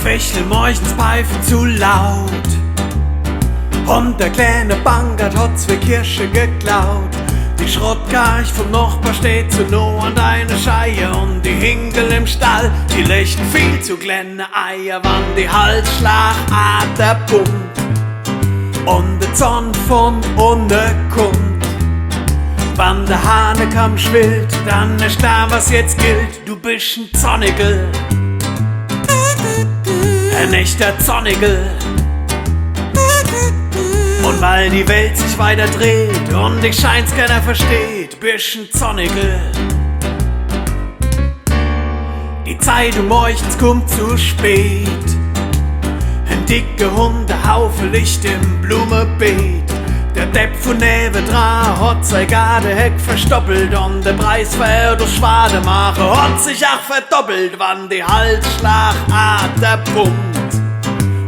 Wichtel morgens pfeifen zu laut. Und der kleine Bankert hat 2 Kirsche geklaut. Die Schrottkarch vom Nachbar steht zu nah an deine Scheier. Und die Hinkel im Stall, die legen viel zu kleine Eier. Wann die Halsschlagader pumpt und der Zorn von unten kommt. Wann der Hanekamm schwillt, dann ist klar, was jetzt gilt. Du bist ein Zornigel, ein echter Zornigel. Und weil die Welt sich weiter dreht und ich scheint's keiner versteht, bist ein Zornigel. Die Zeitung morgens kommt zu spät. Ein dicker Hundehaufen liegt im Blumenbeet. Der Depp von nebendran hat sein Gartenheck verstoppelt und der Preis für das Schwademachen hat sich auch verdoppelt, wann die Halsschlagader pumpt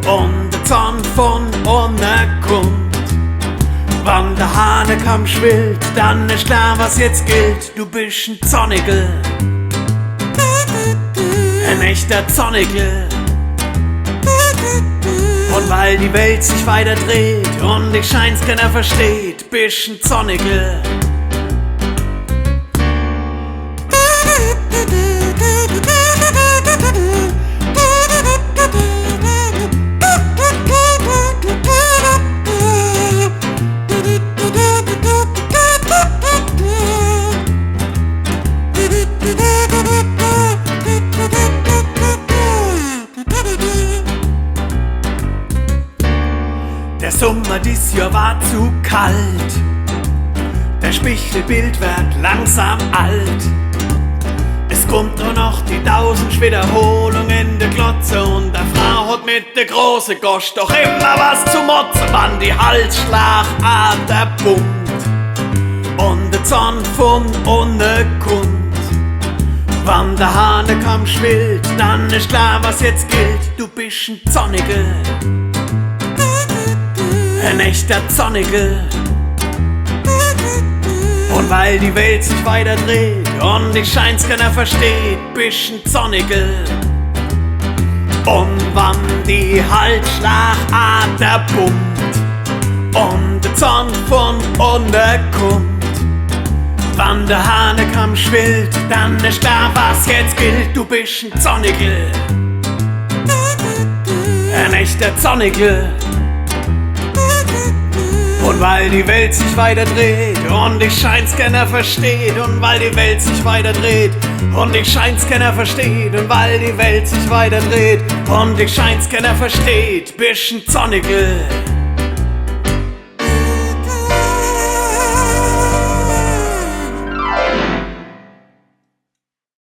und der Zorn von unten kommt. Wann der Hanekamm schwillt, dann ist klar, was jetzt gilt. Du bist ein Zornigel, ein echter Zornigel. Und weil die Welt sich weiter dreht und ich scheint's keiner versteht, bist ein Zornigel. Der Sommer dies Jahr war zu kalt. Der Spichelbild wird langsam alt. Es kommt nur noch die 1000 Wiederholungen in der Glotze und der Frau hat mit der große Gosch doch immer was zu motzen, wann die Halsschlagader pumpt und der Zorn von unten kommt. Wann der Hanekamm schwillt, dann ist klar, was jetzt gilt. Du bist ein Zornigel, ein echter Zornigel. Und weil die Welt sich weiter dreht und ich scheint's keiner versteht, bist ein Zornigel. Und wann die Halsschlagader pumpt und der Zorn von unten kommt, wann der Hanekamm schwillt, dann ist klar, was jetzt gilt. Du bist ein Zornigel, ein echter Zornigel. Und weil die Welt sich weiter dreht und ich scheint's keiner versteht, und weil die Welt sich weiter dreht und ich scheint's keiner versteht, und weil die Welt sich weiter dreht und ich scheint's keiner versteht, bist ein Zornigel.